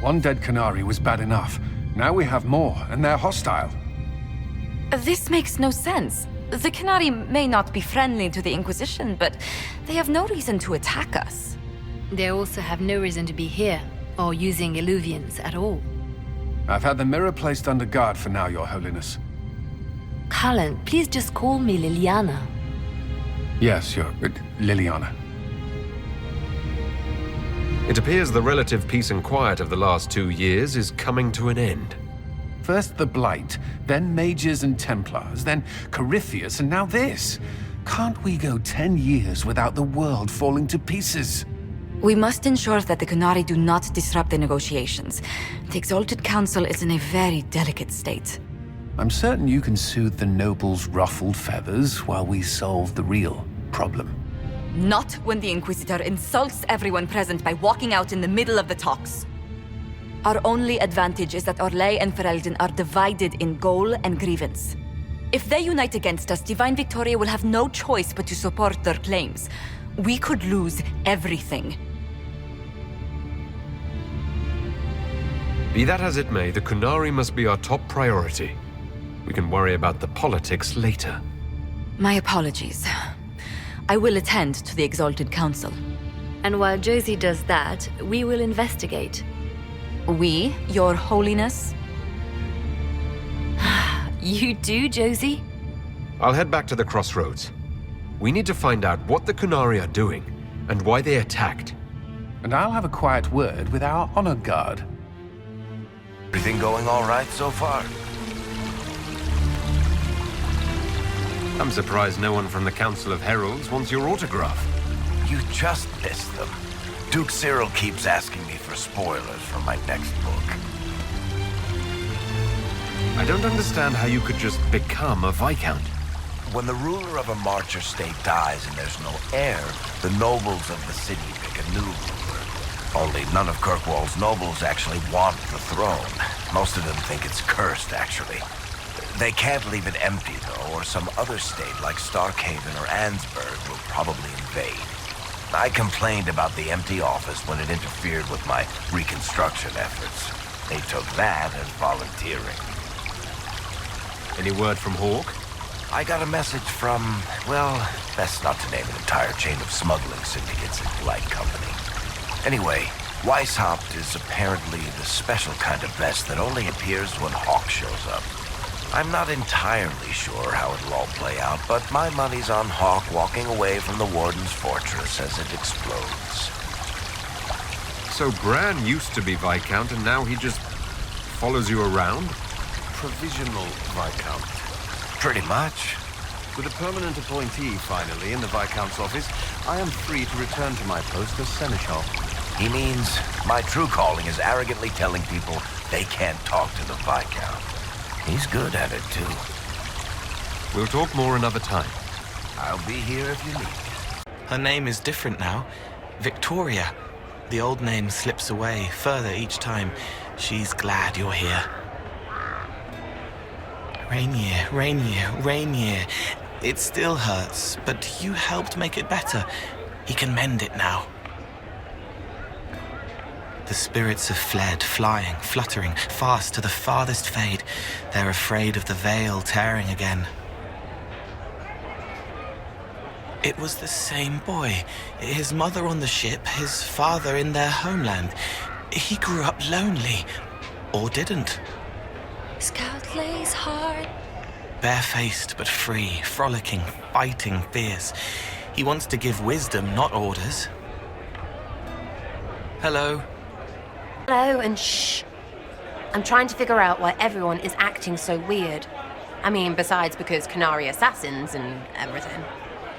One dead Canary was bad enough. Now we have more, and they're hostile. This makes no sense. The Canary may not be friendly to the Inquisition, but they have no reason to attack us. They also have no reason to be here, or using Illuvians at all. I've had the mirror placed under guard for now, Your Holiness. Cullen, please just call me Liliana. Yes, Liliana. It appears the relative peace and quiet of the last 2 years is coming to an end. First the Blight, then Mages and Templars, then Corypheus, and now this. Can't we go 10 years without the world falling to pieces? We must ensure that the Canary do not disrupt the negotiations. The Exalted Council is in a very delicate state. I'm certain you can soothe the nobles' ruffled feathers while we solve the real problem. Not when the Inquisitor insults everyone present by walking out in the middle of the talks. Our only advantage is that Orlais and Ferelden are divided in goal and grievance. If they unite against us, Divine Victoria will have no choice but to support their claims. We could lose everything. Be that as it may, the Qunari must be our top priority. We can worry about the politics later. My apologies. I will attend to the Exalted Council. And while Josie does that, we will investigate. We, Your Holiness? You do, Josie? I'll head back to the crossroads. We need to find out what the Qunari are doing, and why they attacked. And I'll have a quiet word with our honor guard. Everything going all right so far? I'm surprised no one from the Council of Heralds wants your autograph. You just missed them. Duke Cyril keeps asking me for spoilers for my next book. I don't understand how you could just become a Viscount. When the ruler of a Marcher state dies and there's no heir, the nobles of the city pick a new ruler. Only none of Kirkwall's nobles actually want the throne. Most of them think it's cursed, actually. They can't leave it empty, though, or some other state like Starkhaven or Ansburg will probably invade. I complained about the empty office when it interfered with my reconstruction efforts. They took that as volunteering. Any word from Hawk? I got a message from, well, best not to name an entire chain of smuggling syndicates in polite company. Anyway, Weishaupt is apparently the special kind of vest that only appears when Hawk shows up. I'm not entirely sure how it'll all play out, but my money's on Hawk walking away from the Warden's fortress as it explodes. So Bran used to be Viscount, and now he just follows you around? Provisional Viscount. Pretty much. With a permanent appointee, finally, in the Viscount's office, I am free to return to my post as Seneschal. He means my true calling is arrogantly telling people they can't talk to the Viscount. He's good at it, too. We'll talk more another time. I'll be here if you need me. Her name is different now. Victoria. The old name slips away further each time. She's glad you're here. Rainier, Rainier, Rainier. It still hurts, but you helped make it better. He can mend it now. The spirits have fled, flying, fluttering, fast to the farthest fade. They're afraid of the veil tearing again. It was the same boy. His mother on the ship, his father in their homeland. He grew up lonely. Or didn't. Scout lays hard. Barefaced but free, frolicking, fighting fierce. He wants to give wisdom, not orders. Hello. Hello, and shh. I'm trying to figure out why everyone is acting so weird. I mean, besides because Qunari assassins and everything.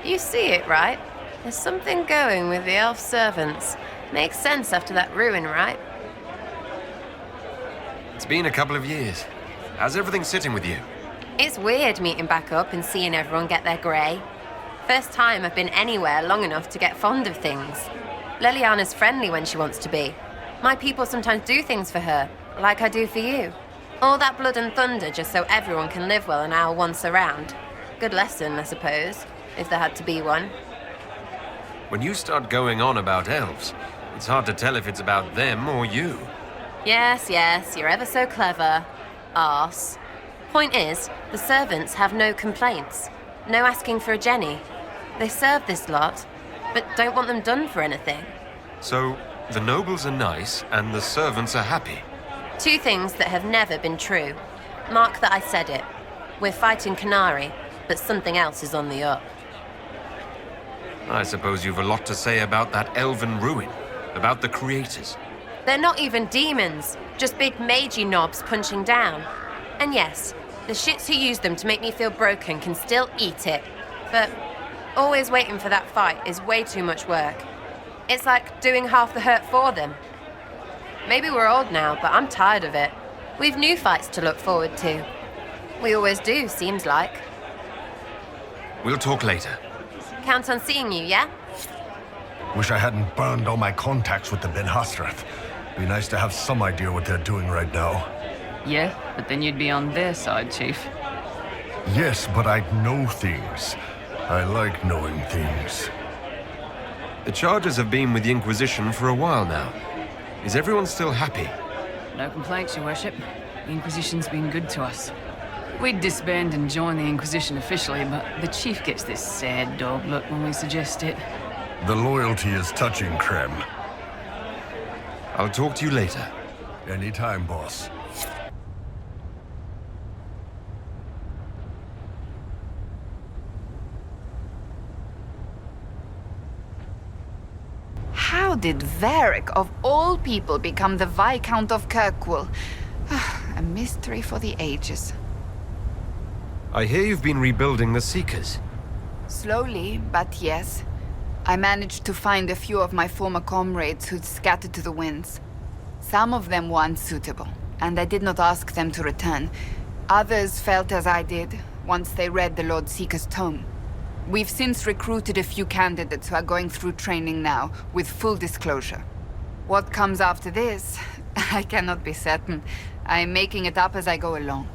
You see it, right? There's something going with the elf servants. Makes sense after that ruin, right? It's been a couple of years. How's everything sitting with you? It's weird meeting back up and seeing everyone get their grey. First time I've been anywhere long enough to get fond of things. Liliana's friendly when she wants to be. My people sometimes do things for her, like I do for you. All that blood and thunder just so everyone can live well and our once around. Good lesson, I suppose, if there had to be one. When you start going on about elves, it's hard to tell if it's about them or you. Yes, you're ever so clever. Arse. Point is, the servants have no complaints. No asking for a Jenny. They serve this lot, but don't want them done for anything. So, the nobles are nice, and the servants are happy. Two things that have never been true. Mark that I said it. We're fighting Canary, but something else is on the up. I suppose you've a lot to say about that elven ruin, about the creators. They're not even demons, just big magey knobs punching down. And yes, the shits who use them to make me feel broken can still eat it. But always waiting for that fight is way too much work. It's like doing half the hurt for them. Maybe we're old now, but I'm tired of it. We've new fights to look forward to. We always do, seems like. We'll talk later. Count on seeing you, yeah? Wish I hadn't burned all my contacts with the Ben Hastrath. Be nice to have some idea what they're doing right now. Yeah, but then you'd be on their side, Chief. Yes, but I'd know things. I like knowing things. The Chargers have been with the Inquisition for a while now. Is everyone still happy? No complaints, Your Worship. The Inquisition's been good to us. We'd disband and join the Inquisition officially, but the Chief gets this sad dog look when we suggest it. The loyalty is touching, Krem. I'll talk to you later. Anytime, boss. How did Varric, of all people, become the Viscount of Kirkwall? A mystery for the ages. I hear you've been rebuilding the Seekers. Slowly, but yes. I managed to find a few of my former comrades who'd scattered to the winds. Some of them were unsuitable, and I did not ask them to return. Others felt as I did, once they read the Lord Seeker's tome. We've since recruited a few candidates who are going through training now, with full disclosure. What comes after this, I cannot be certain. I'm making it up as I go along.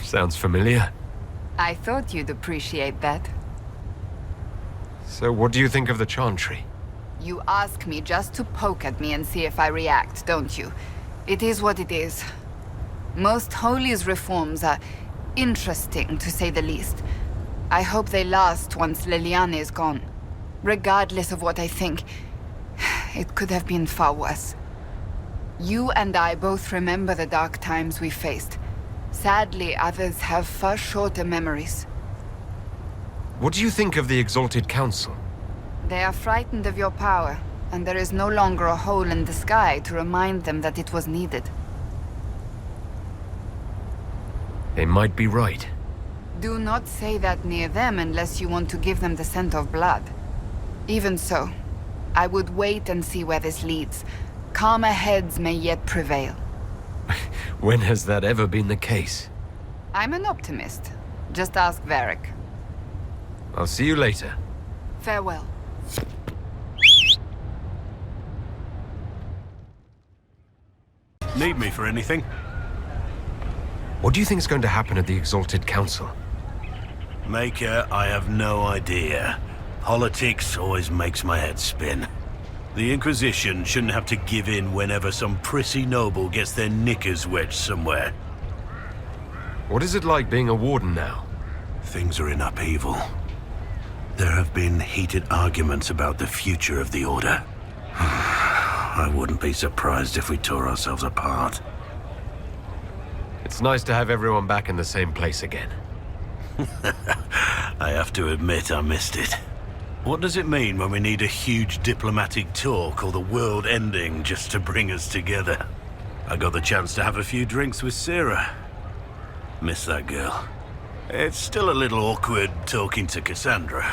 Sounds familiar. I thought you'd appreciate that. So what do you think of the Chantry? You ask me just to poke at me and see if I react, don't you? It is what it is. Most Holy's reforms are interesting, to say the least. I hope they last once Leliana is gone. Regardless of what I think, it could have been far worse. You and I both remember the dark times we faced. Sadly, others have far shorter memories. What do you think of the Exalted Council? They are frightened of your power, and there is no longer a hole in the sky to remind them that it was needed. They might be right. Do not say that near them unless you want to give them the scent of blood. Even so, I would wait and see where this leads. Calmer heads may yet prevail. When has that ever been the case? I'm an optimist. Just ask Varric. I'll see you later. Farewell. Need me for anything? What do you think is going to happen at the Exalted Council? Maker, I have no idea. Politics always makes my head spin. The Inquisition shouldn't have to give in whenever some prissy noble gets their knickers wedged somewhere. What is it like being a warden now? Things are in upheaval. There have been heated arguments about the future of the Order. I wouldn't be surprised if we tore ourselves apart. It's nice to have everyone back in the same place again. I have to admit I missed it. What does it mean when we need a huge diplomatic talk or the world ending just to bring us together? I got the chance to have a few drinks with Sarah. Miss that girl. It's still a little awkward talking to Cassandra.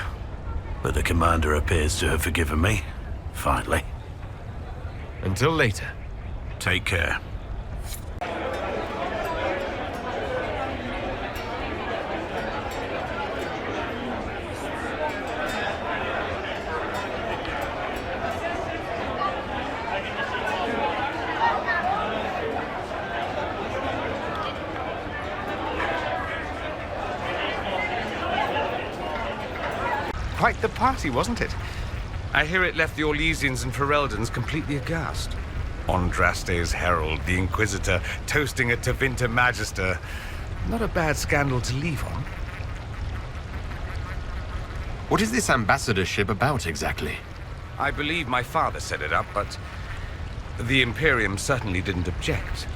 But the commander appears to have forgiven me. Finally. Until later. Take care. Quite the party, wasn't it? I hear it left the Orlesians and Fereldans completely aghast. Andraste's herald, the Inquisitor, toasting a Tevinter Magister. Not a bad scandal to leave on. What is this ambassadorship about exactly? I believe my father set it up, but the Imperium certainly didn't object.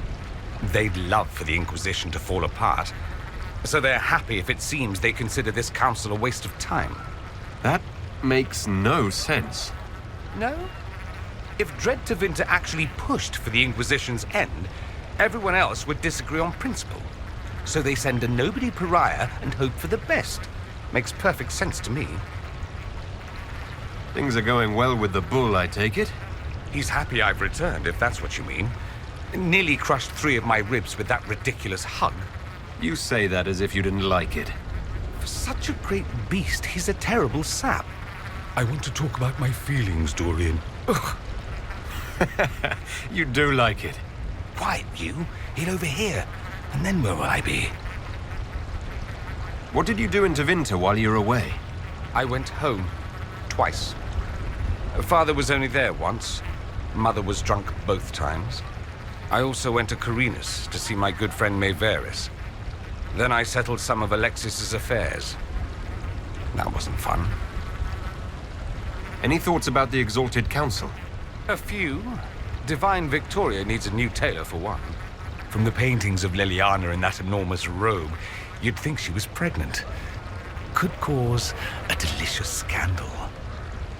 They'd love for the Inquisition to fall apart, so they're happy if it seems they consider this council a waste of time. That makes no sense. No? If Dread Tevinter actually pushed for the Inquisition's end, everyone else would disagree on principle. So they send a nobody pariah and hope for the best. Makes perfect sense to me. Things are going well with the bull, I take it? He's happy I've returned, if that's what you mean. Nearly crushed 3 of my ribs with that ridiculous hug. You say that as if you didn't like it. For such a great beast, he's a terrible sap. I want to talk about my feelings, Dorian. Ugh. You do like it. Quiet, you. Get over here. And then where will I be? What did you do in Tevinter while you were away? I went home. Twice. Father was only there once. Mother was drunk both times. I also went to Carinus to see my good friend Maeveris. Then I settled some of Alexis's affairs. That wasn't fun. Any thoughts about the Exalted Council? A few. Divine Victoria needs a new tailor, for one. From the paintings of Liliana in that enormous robe, you'd think she was pregnant. Could cause a delicious scandal.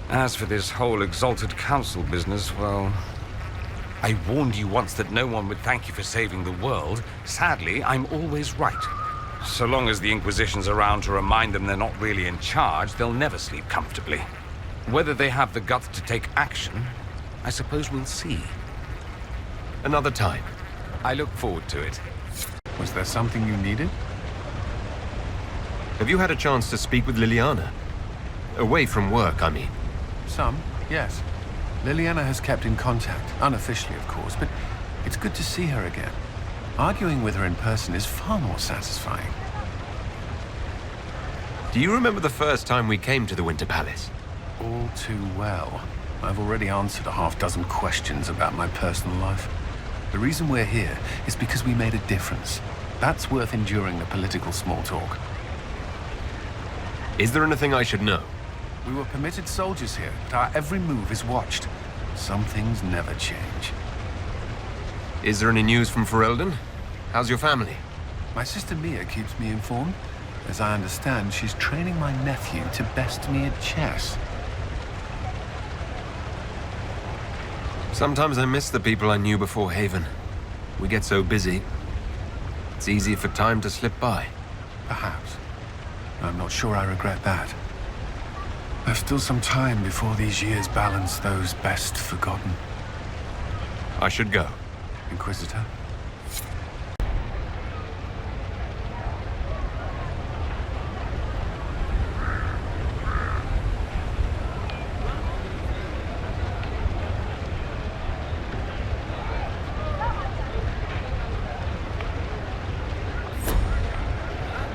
As for this whole Exalted Council business, well... I warned you once that no one would thank you for saving the world. Sadly, I'm always right. So long as the Inquisition's around to remind them they're not really in charge, they'll never sleep comfortably. Whether they have the guts to take action, I suppose we'll see. Another time. I look forward to it. Was there something you needed? Have you had a chance to speak with Liliana? Away from work, I mean. Some, yes. Liliana has kept in contact, unofficially of course, but it's good to see her again. Arguing with her in person is far more satisfying. Do you remember the first time we came to the Winter Palace? All too well. I've already answered a half-dozen questions about my personal life. The reason we're here is because we made a difference. That's worth enduring the political small talk. Is there anything I should know? We were permitted soldiers here, but our every move is watched. Some things never change. Is there any news from Ferelden? How's your family? My sister Mia keeps me informed. As I understand, she's training my nephew to best me at chess. Sometimes I miss the people I knew before Haven. We get so busy. It's easy for time to slip by. Perhaps. I'm not sure I regret that. There's still some time before these years balance those best forgotten. I should go. Inquisitor?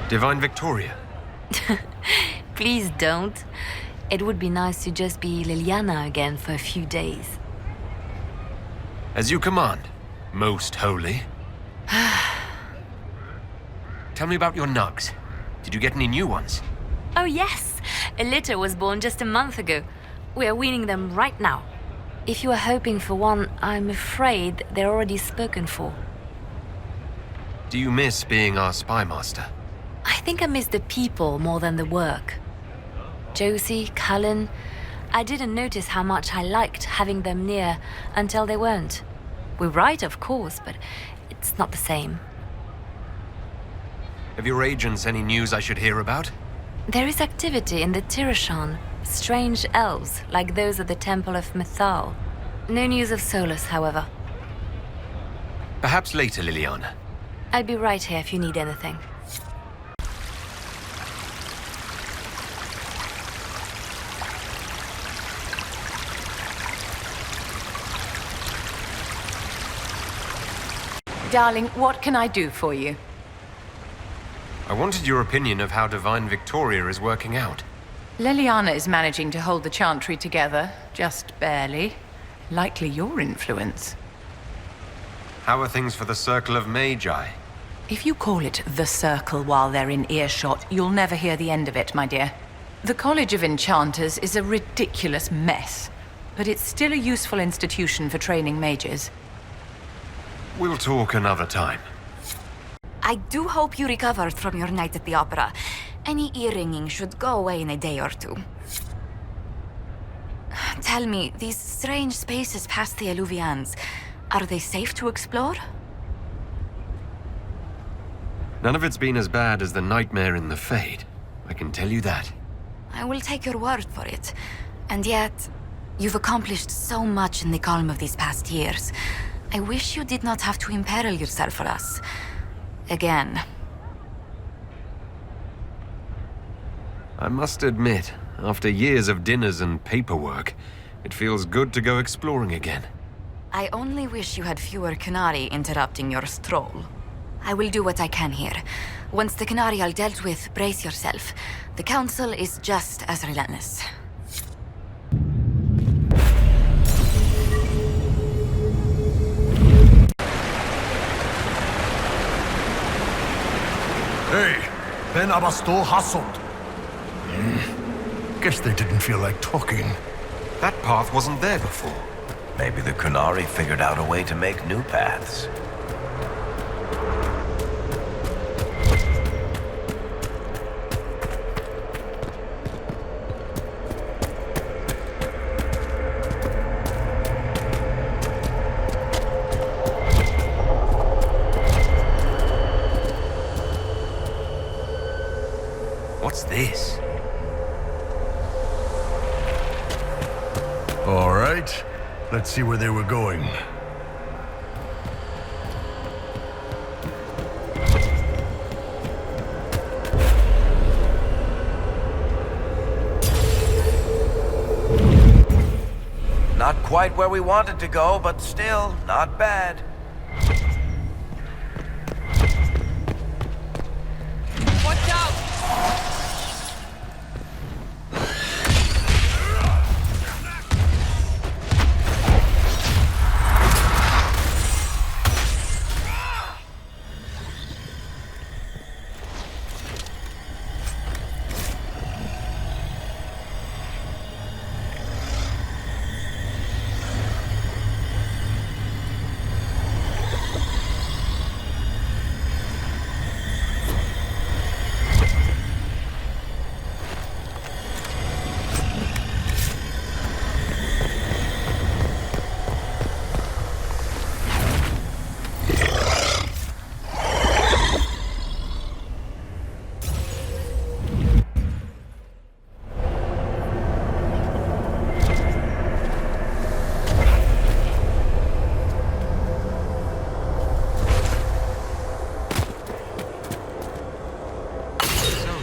Divine Victoria. Please don't. It would be nice to just be Liliana again for a few days. As you command, most holy. Tell me about your nugs. Did you get any new ones? Oh yes, a litter was born just a month ago. We are weaning them right now. If you are hoping for one, I'm afraid they're already spoken for. Do you miss being our spy master? I think I miss the people more than the work. Josie, Cullen, I didn't notice how much I liked having them near until they weren't. We write, of course, but it's not the same. Have your agents any news I should hear about? There is activity in the Tirashan. Strange elves, like those at the Temple of Mythal. No news of Solus, however. Perhaps later, Liliana. I'll be right here if you need anything. Darling, what can I do for you? I wanted your opinion of how Divine Victoria is working out. Leliana is managing to hold the Chantry together, just barely. Likely your influence. How are things for the Circle of Magi? If you call it the Circle while they're in earshot, you'll never hear the end of it, my dear. The College of Enchanters is a ridiculous mess, but it's still a useful institution for training mages. We'll talk another time. I do hope you recovered from your night at the opera. Any ear-ringing should go away in a day or two. Tell me, these strange spaces past the Alluvians, are they safe to explore? None of it's been as bad as the nightmare in the Fade. I can tell you that. I will take your word for it. And yet, you've accomplished so much in the calm of these past years. I wish you did not have to imperil yourself for us. Again. I must admit, after years of dinners and paperwork, it feels good to go exploring again. I only wish you had fewer Canari interrupting your stroll. I will do what I can here. Once the Canari are dealt with, brace yourself. The Council is just as relentless. Hey, Ben Abasto hassled. Guess they didn't feel like talking. That path wasn't there before. Maybe the Kunari figured out a way to make new paths. What's this? All right, let's see where they were going. Not quite where we wanted to go, but still, not bad. Watch out!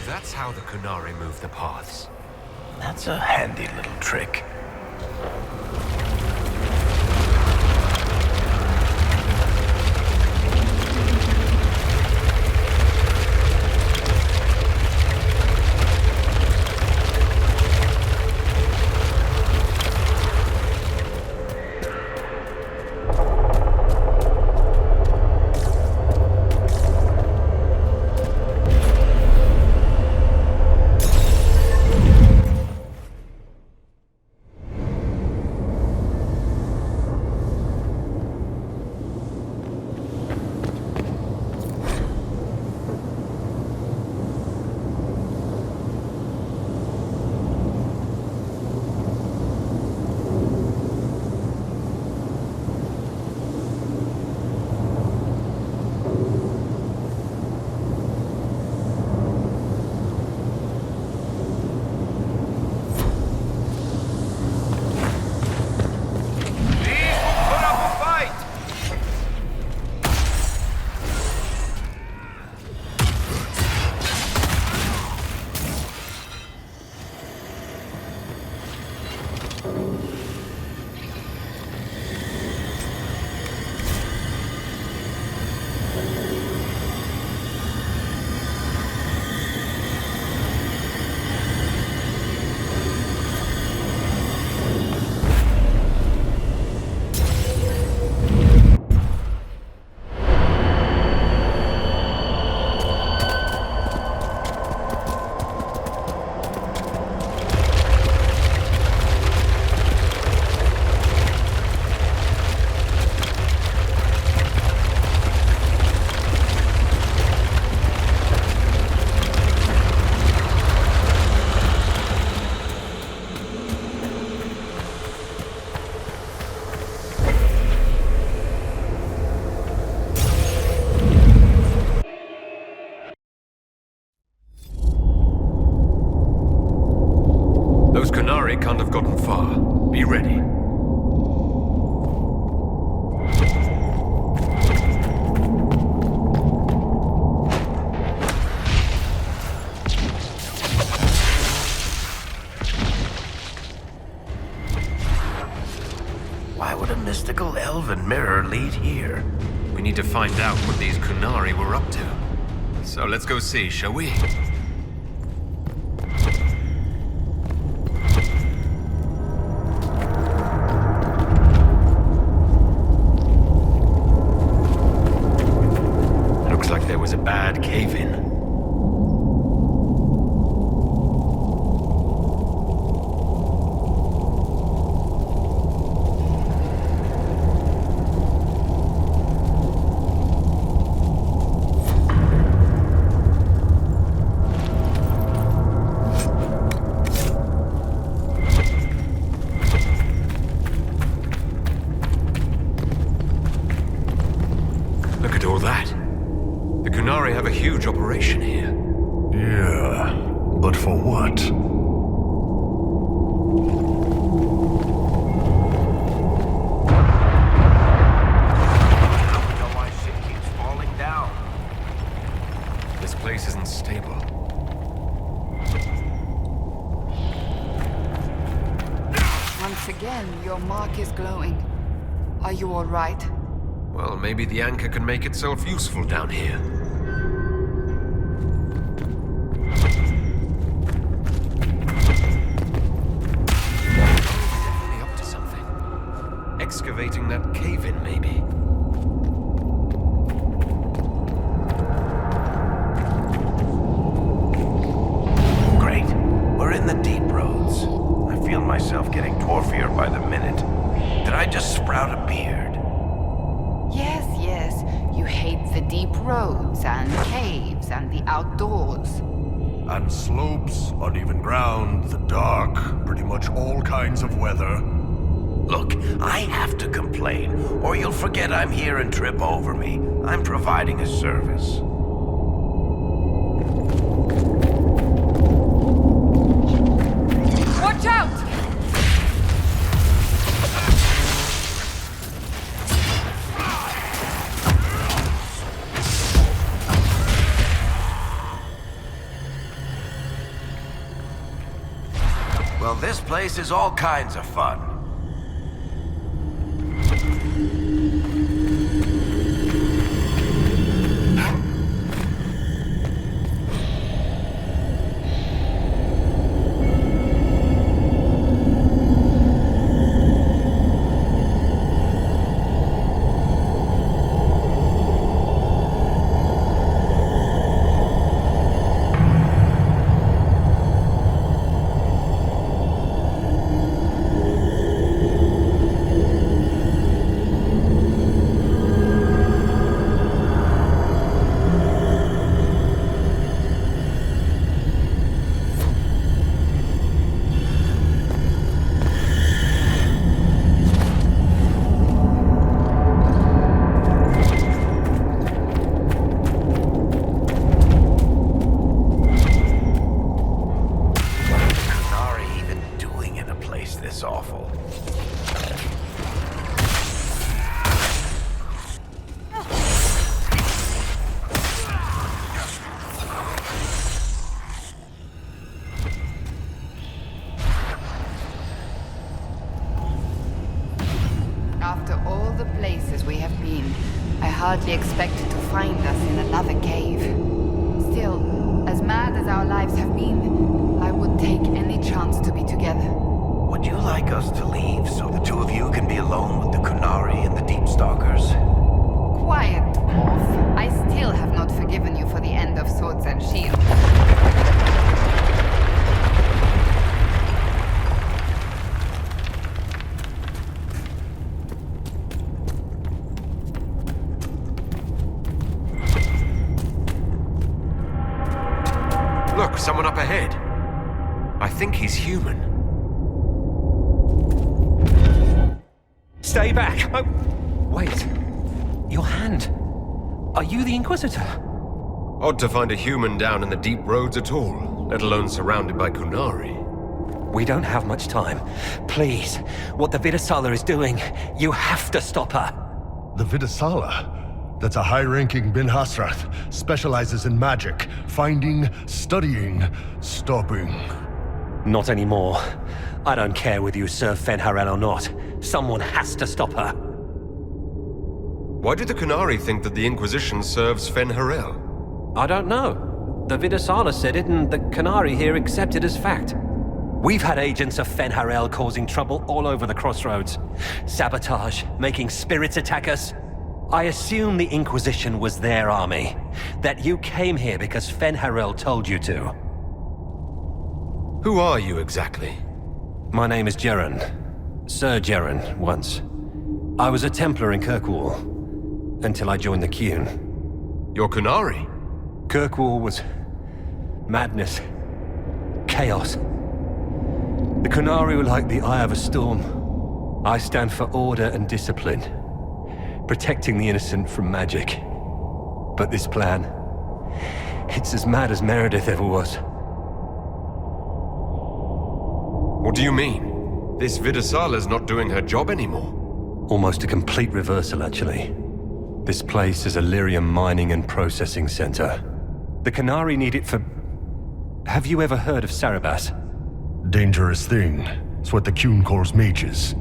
That's how the Kunari move the paths. That's a handy little trick. Retexture. We need to find out what these Kunari were up to. So let's go see, shall we? Looks like there was a bad cave-in. Huge operation here. Yeah, but for what? My ship keeps falling down. This place isn't stable. Once again, your mark is glowing. Are you all right? Well, maybe the anchor can make itself useful down here. Excavating that cave-in, maybe. Great. We're in the deep roads. I feel myself getting dwarfier by the minute. Did I just sprout a beard? Yes, yes. You hate the deep roads and caves and the outdoors. And slopes, uneven ground, the dark, pretty much all kinds of weather. Look, I have to complain, or you'll forget I'm here and trip over me. I'm providing a service. Watch out! Well, this place is all kinds of fun. Hardly expected to find us in another cave. Still, as mad as our lives have been, I would take any chance to be together. Would you like us to leave so the two of you can be alone with the Kunari and the Deep Stalkers? Quiet, dwarf. I still have not forgiven you for the end of Swords and Shields. Look, someone up ahead. I think he's human. Stay back! Oh, wait. Your hand. Are you the Inquisitor? Odd to find a human down in the deep roads at all, let alone surrounded by Kunari. We don't have much time. Please, what the Vidasala is doing, you have to stop her. The Vidasala? That's a high-ranking Bin Hasrath. Specializes in magic. Finding, studying, stopping. Not anymore. I don't care whether you serve Fenharel or not. Someone has to stop her. Why do the Qunari think that the Inquisition serves Fen Harel? I don't know. The Vidasala said it, and the Qunari here accept it as fact. We've had agents of Fen Harel causing trouble all over the crossroads. Sabotage, making spirits attack us. I assume the Inquisition was their army. That you came here because Fen Harel told you to. Who are you exactly? My name is Jeren. Sir Jeren, once. I was a Templar in Kirkwall, until I joined the Qun. You're Qunari? Kirkwall was madness. Chaos. The Qunari were like the eye of a storm. I stand for order and discipline, protecting the innocent from magic. But this plan, it's as mad as Meredith ever was. What do you mean? This Vidasala's not doing her job anymore. Almost a complete reversal, actually. This place is a lyrium mining and processing center. The Qunari need it for... Have you ever heard of Sarabas? Dangerous thing. It's what the Qun calls mages.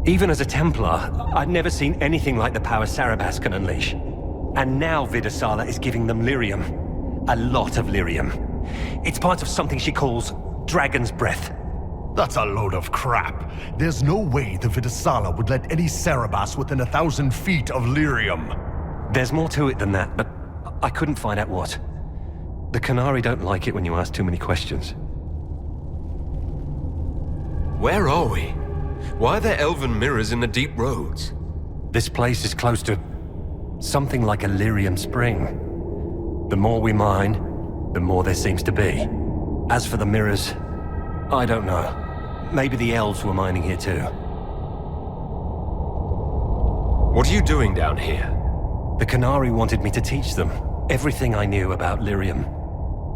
Even as a Templar, I'd never seen anything like the power Sarabas can unleash. And now Vidasala is giving them lyrium. A lot of lyrium. It's part of something she calls Dragon's Breath. That's a load of crap. There's no way the Vidasala would let any Sarabas within 1,000 feet of lyrium. There's more to it than that, but I couldn't find out what. The Qunari don't like it when you ask too many questions. Where are we? Why are there elven mirrors in the deep roads? This place is close to something like a lyrium spring. The more we mine, the more there seems to be. As for the mirrors, I don't know. Maybe the elves were mining here too. What are you doing down here? The Qunari wanted me to teach them everything I knew about lyrium.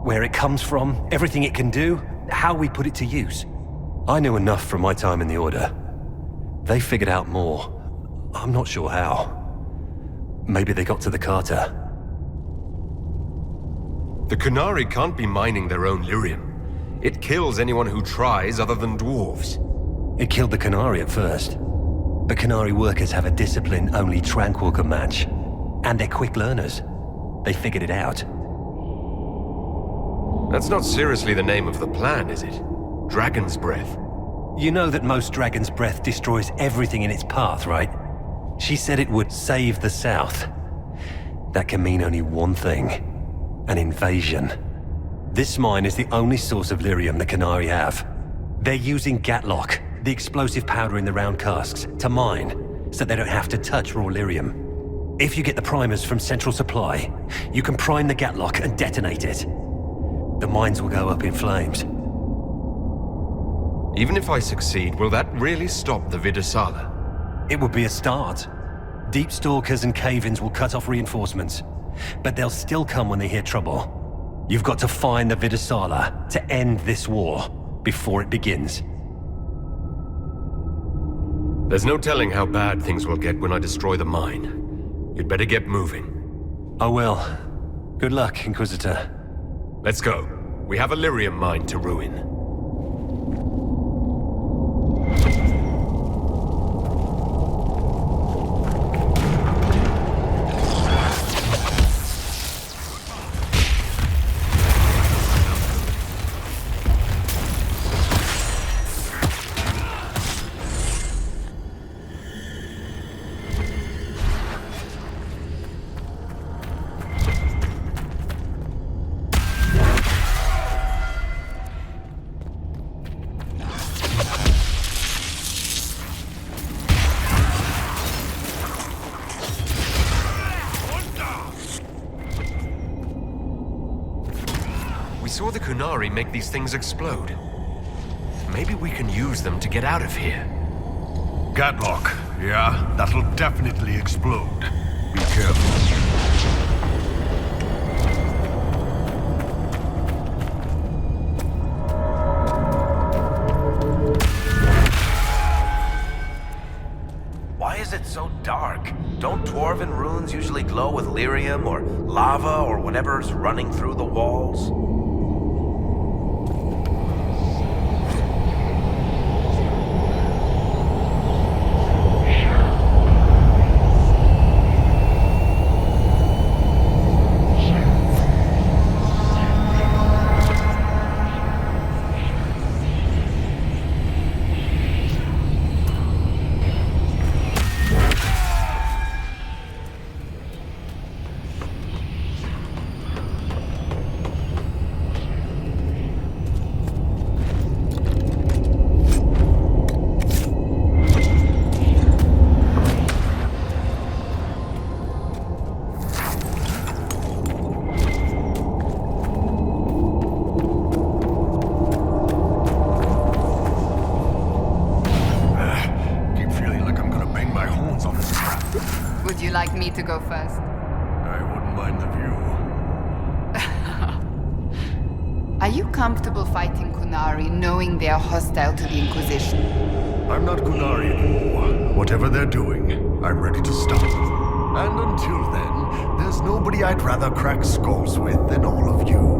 Where it comes from, everything it can do, how we put it to use. I knew enough from my time in the Order. They figured out more. I'm not sure how. Maybe they got to the Carter. The Qunari can't be mining their own lyrium. It kills anyone who tries other than dwarves. It killed the Qunari at first. But Qunari workers have a discipline only Tranquil can match. And they're quick learners. They figured it out. That's not seriously the name of the plan, is it? Dragon's Breath. You know that most Dragon's Breath destroys everything in its path, right? She said it would save the South. That can mean only one thing. An invasion. This mine is the only source of lyrium the Qunari have. They're using Gatlock, the explosive powder in the round casks, to mine, so they don't have to touch raw lyrium. If you get the primers from Central Supply, you can prime the Gatlock and detonate it. The mines will go up in flames. Even if I succeed, will that really stop the Vidasala? It would be a start. Deep stalkers and cave-ins will cut off reinforcements, but they'll still come when they hear trouble. You've got to find the Vidasala to end this war before it begins. There's no telling how bad things will get when I destroy the mine. You'd better get moving. I will. Good luck, Inquisitor. Let's go. We have a lyrium mine to ruin. Saw the Qunari make these things explode. Maybe we can use them to get out of here. Gatlock, yeah, that'll definitely explode. Be careful. Why is it so dark? Don't dwarven runes usually glow with lyrium or lava or whatever's running through the walls? me to go first? I wouldn't mind the view. Are you comfortable fighting Qunari, knowing they are hostile to the Inquisition? I'm not Qunari anymore. Whatever they're doing, I'm ready to stop. And until then, there's nobody I'd rather crack skulls with than all of you.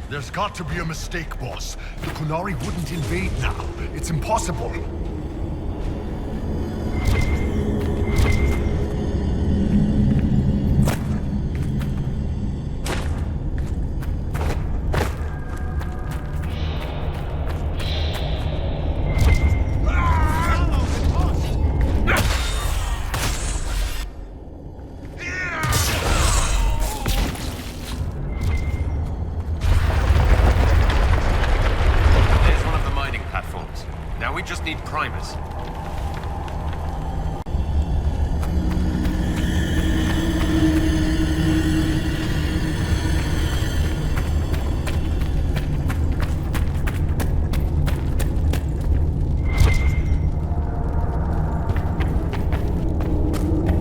There's got to be a mistake, boss. The Qunari wouldn't invade now. It's impossible. Primers.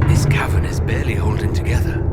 This cavern is barely holding together.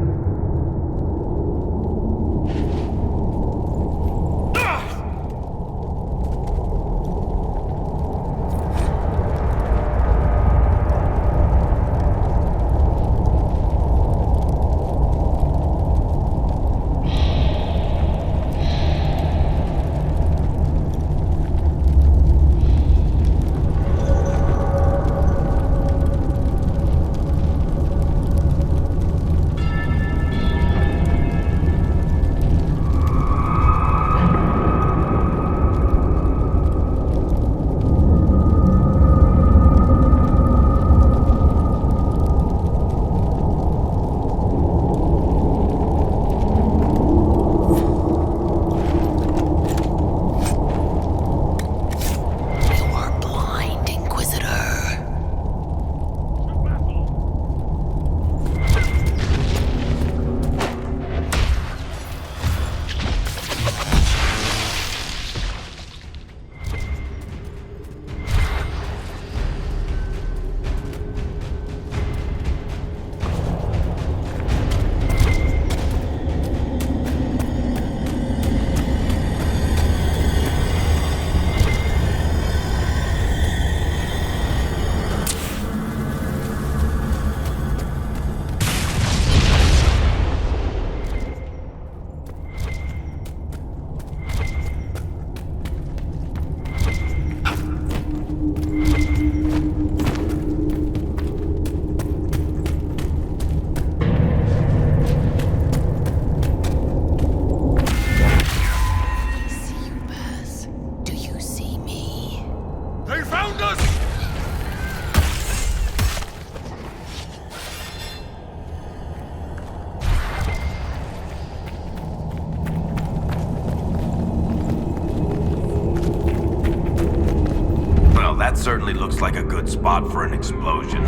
Certainly looks like a good spot for an explosion.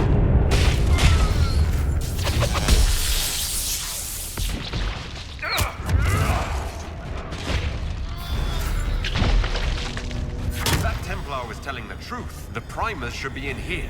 If that Templar was telling the truth, the primers should be in here.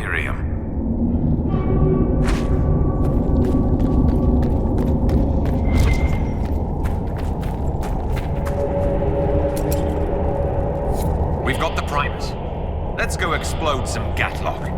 delirium. We've got the primers. Let's go explode some Gatlock.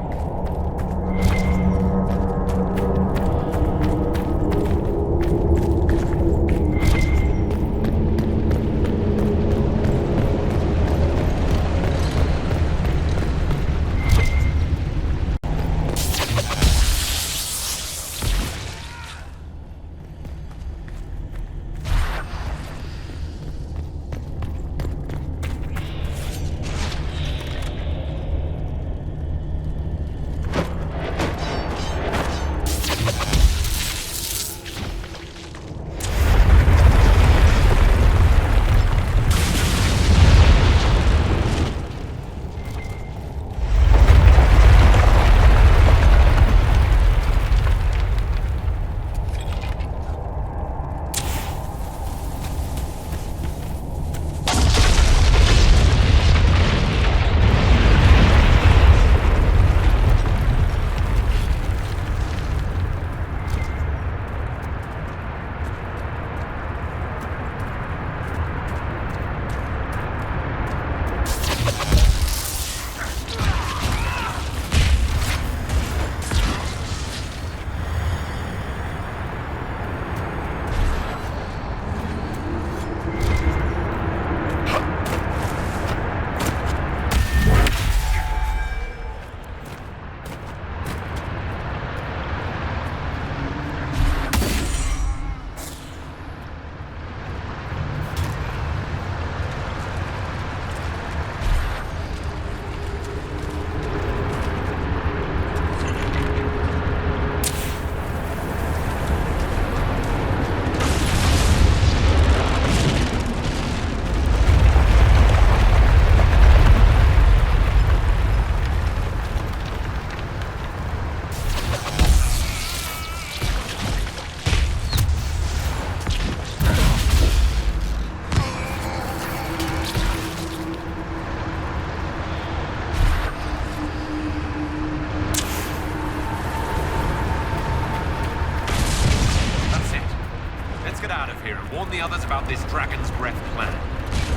The others about this Dragon's Breath plan.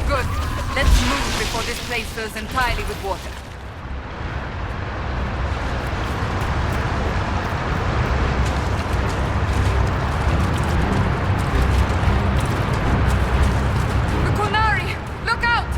Good. Let's move before this place fills entirely with water. Look out!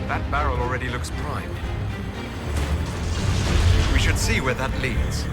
That barrel already looks primed. We should see where that leads.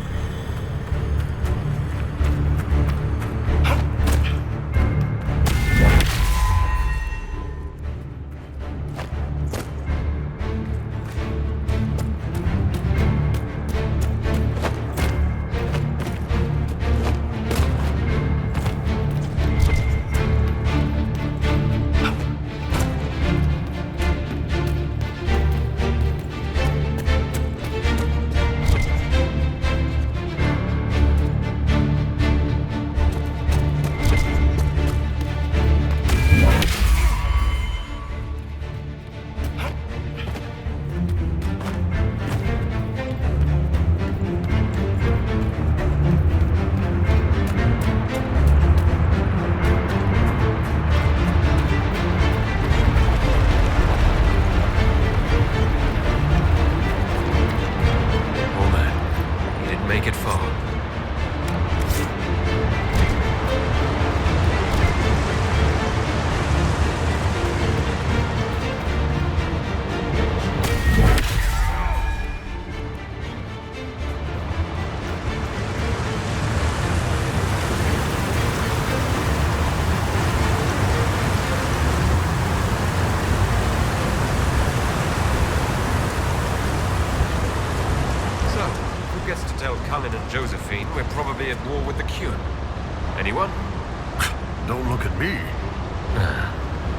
Don't look at me.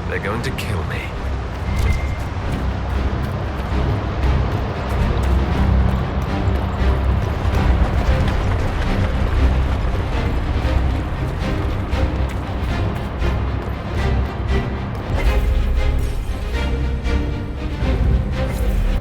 They're going to kill me.